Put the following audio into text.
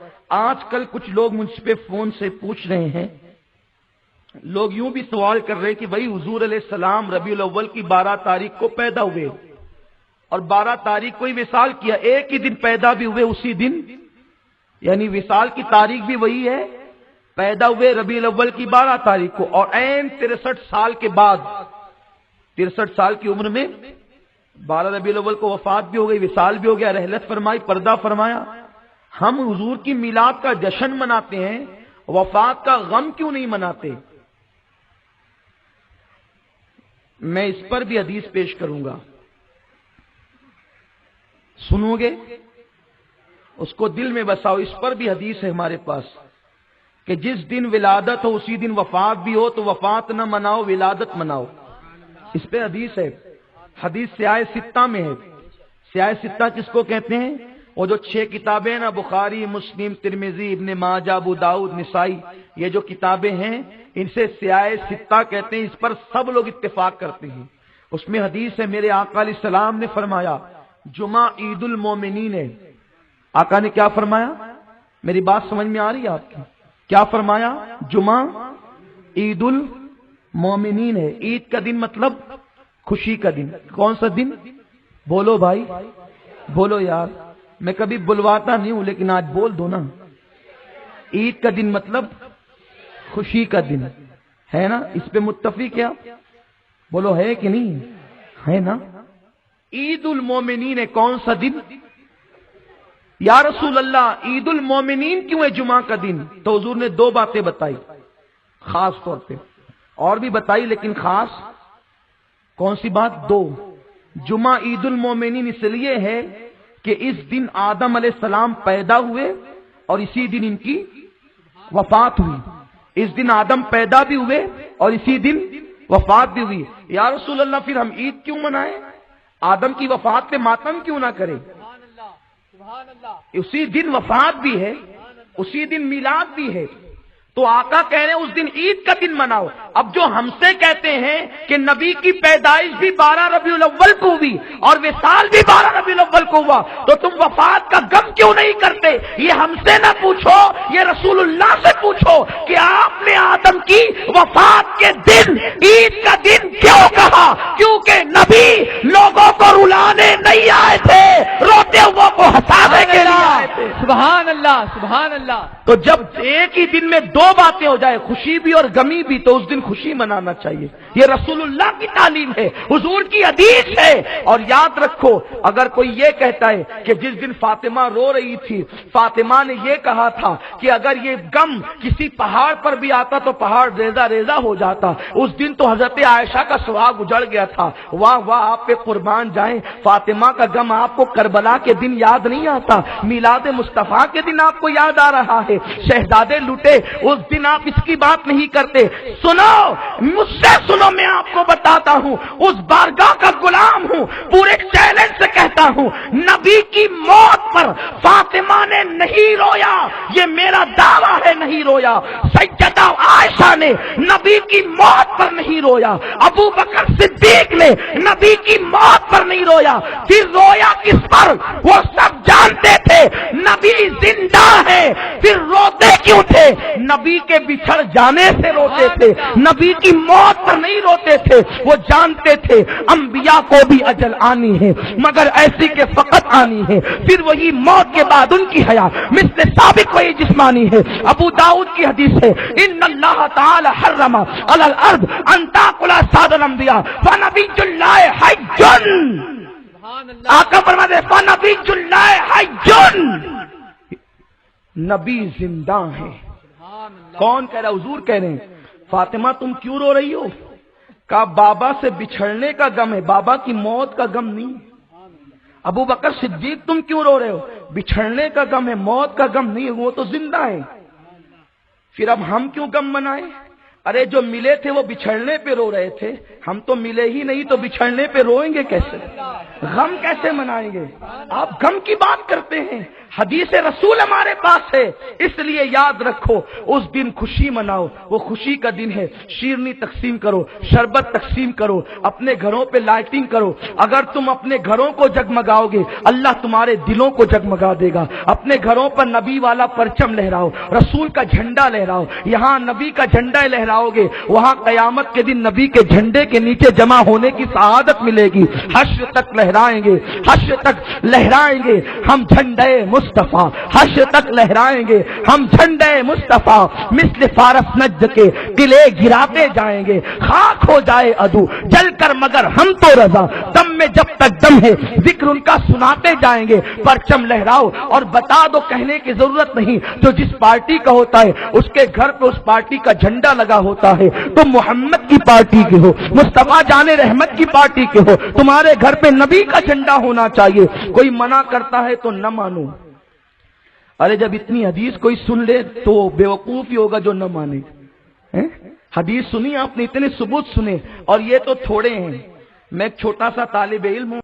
آج کل کچھ لوگ مجھ پہ فون سے پوچھ رہے ہیں، لوگ یوں بھی سوال کر رہے ہیں کہ بھائی حضور علیہ السلام ربیع الاول کی 12 تاریخ کو پیدا ہوئے اور 12 تاریخ کو ہی وصال کیا، ایک ہی دن پیدا بھی ہوئے اسی دن، یعنی وصال کی تاریخ بھی وہی ہے، پیدا ہوئے ربیع الاول کی 12 تاریخ کو اور عین 63 سال کے بعد 63 سال کی عمر میں 12 ربیع الاول کو وفات بھی ہو گئی، وصال بھی ہو گیا، رحلت فرمائی، پردہ فرمایا۔ ہم حضور کی میلاد کا جشن مناتے ہیں، وفات کا غم کیوں نہیں مناتے؟ میں اس پر بھی حدیث پیش کروں گا، سنو گے؟ اس کو دل میں بساؤ۔ اس پر بھی حدیث ہے ہمارے پاس کہ جس دن ولادت ہو اسی دن وفات بھی ہو، تو وفات نہ مناؤ، ولادت مناؤ۔ اس پہ حدیث ہے، حدیث سیاہ ستہ میں ہے۔ سیاہ ستہ کس کو کہتے ہیں؟ وہ جو 6 کتابیں نا، بخاری، مسلم، ترمذی، ابن ماجہ، ابو داؤد، نسائی، یہ جو کتابیں ہیں ان سے سیاہ ستہ کہتے ہیں۔ اس پر سب لوگ اتفاق کرتے ہیں۔ اس میں حدیث ہے، میرے آقا علیہ السلام نے فرمایا جمعہ عید المومنین ہے۔ آقا نے کیا فرمایا؟ میری بات سمجھ میں آ رہی ہے آپ کی؟ کیا فرمایا؟ جمعہ عید المومنین ہے۔ عید کا دن مطلب خوشی کا دن۔ کون سا دن؟ بولو بھائی، بولو یار، میں کبھی بلواتا نہیں ہوں لیکن آج بول دو نا۔ عید کا دن مطلب خوشی کا دن ہے نا؟ اس پہ متفق ہے؟ بولو ہے کہ نہیں ہے نا؟ عید المومنین ہے، کون سا دن؟ یا رسول اللہ عید المومنین کیوں ہے جمعہ کا دن؟ تو حضور نے 2 باتیں بتائی خاص طور پہ، اور بھی بتائی لیکن خاص کون سی بات؟ 2۔ جمعہ عید المومنین اس لیے ہے کہ اس دن آدم علیہ السلام پیدا ہوئے اور اسی دن ان کی وفات ہوئی۔ اس دن آدم پیدا بھی ہوئے اور اسی دن وفات بھی ہوئی۔ یا رسول اللہ پھر ہم عید کیوں منائیں؟ آدم کی وفات پہ ماتم کیوں نہ کریں؟ اسی دن وفات بھی ہے، اسی دن میلاد بھی ہے، تو آقا کہہ رہے ہیں اس دن عید کا دن مناؤ۔ اب جو ہم سے کہتے ہیں کہ نبی کی پیدائش بھی 12 ربیع الاول کو ہوئی اور وصال بھی 12 ربیع الاول کو ہوا، تو تم وفات کا غم کیوں نہیں کرتے؟ یہ ہم سے نہ پوچھو، یہ رسول اللہ سے پوچھو کہ آپ نے آدم کی وفات کے دن عید کا دن کیوں کہا؟ کیونکہ نبی لوگوں کو رلانے نہیں آئے تھے، روتے ہوئے کو ہنسانے کے لیے آئے تھے۔ سبحان اللہ، سبحان اللہ۔ تو جب ایک ہی دن میں 2 باتیں ہو جائے، خوشی بھی اور غمی بھی، تو اس دن خوشی منانا چاہیے۔ یہ رسول اللہ کی تعلیم ہے، حضور کی حدیث ہے۔ اور یاد رکھو، اگر کوئی یہ کہتا ہے کہ جس دن فاطمہ رو رہی تھی، فاطمہ نے یہ کہا تھا کہ اگر یہ غم کسی پہاڑ پر بھی آتا تو پہاڑ ریزہ ریزہ ہو جاتا، اس دن تو حضرت عائشہ کا سہاگ اجڑ گیا تھا۔ واہ واہ، آپ پہ قربان جائیں، فاطمہ کا غم آپ کو کربلا کے دن یاد نہیں آتا، میلاد مصطفیٰ کے دن آپ کو یاد آ رہا ہے، شہزادے لوٹے اس دن آپ اس کی بات نہیں کرتے۔ سنو، مجھ سے سنو، میں آپ کو بتاتا ہوں، اس بارگاہ کا غلام ہوں، پورے چیلنج سے کہتا ہوں، نبی کی موت پر فاطمہ نے نہیں رویا، یہ میرا دعویٰ ہے، نہیں رویا۔ سیدہ عائشہ نے نبی کی موت پر نہیں رویا، ابو بکر صدیق نے نبی کی موت پر نہیں رویا، پھر رویا کس پر؟ وہ سب جانتے تھے نبی زندہ ہے، پھر روتے کیوں تھے؟ نبی کے بچھڑ جانے سے روتے تھے، نبی کی موت پر نہیں روتے تھے۔ وہ جانتے تھے انبیاء کو بھی اجل آنی ہے، مگر ایسی کہ فقط آنی ہے، پھر وہی موت کے بعد ان کی حیات مثل سابق وہی جسمانی ہے۔ ابو داؤد کی حدیث ہے، ان اللہ تعالی حرم علی الارض ان تاکل اجساد الانبیاء فنبی اللہ حی۔ آقا فرماتے ہیں فنبی اللہ حی، نبی زندہ ہے۔ کون کہہ رہا؟ حضور کہہ رہے ہیں، فاطمہ تم کیوں رو رہی ہو؟ کہا بابا سے بچھڑنے کا غم ہے، بابا کی موت کا غم نہیں۔ ابو بکر صدیق تم کیوں رو رہے ہو؟ بچھڑنے کا غم ہے، موت کا غم نہیں، وہ تو زندہ ہے۔ پھر اب ہم کیوں غم منائیں؟ ارے جو ملے تھے وہ بچھڑنے پہ رو رہے تھے، ہم تو ملے ہی نہیں تو بچھڑنے پہ روئیں گے کیسے؟ غم کیسے منائیں گے؟ آپ غم کی بات کرتے ہیں، حدیث رسول ہمارے پاس ہے، اس لیے یاد رکھو اس دن خوشی مناؤ، وہ خوشی کا دن ہے، شیرنی تقسیم کرو، شربت تقسیم کرو، اپنے گھروں پہ لائٹنگ کرو۔ اگر تم اپنے گھروں کو جگمگاؤ گے اللہ تمہارے دلوں کو جگمگا دے گا۔ اپنے گھروں پر نبی والا پرچم لہراؤ، رسول کا جھنڈا لہراؤ، یہاں نبی کا جھنڈا لہراؤ گے وہاں قیامت کے دن نبی کے جھنڈے کے نیچے جمع ہونے کی سعادت ملے گی۔ حشر تک لہرائیں گے، حشر تک لہرائیں گے ہم جھنڈے مصطفیٰ، حشر تک لہرائیں گے ہم جھنڈے مصطفیٰ، مثل فارس نجد کے قلعے گراتے جائیں گے، خاک ہو جائے عدو جل کر مگر ہم تو رضا، دم میں جب تک دم ہے ذکر ان کا سناتے جائیں گے۔ پرچم لہراؤ اور بتا دو، کہنے کی ضرورت نہیں، جو جس پارٹی کا ہوتا ہے اس کے گھر پہ اس پارٹی کا جھنڈا لگا ہوتا ہے، تم محمد کی پارٹی کے ہو، مصطفیٰ جان رحمت کی پارٹی کے ہو، تمہارے گھر پہ نبی کا جھنڈا ہونا چاہیے۔ کوئی منع کرتا ہے تو نہ مانو۔ ارے جب اتنی حدیث کوئی سن لے تو بے وقوف ہی ہوگا جو نہ مانے۔ حدیث سنی آپ نے، اتنے ثبوت سنے، اور یہ تو تھوڑے ہیں۔ میں ایک چھوٹا سا طالب علم ہوں۔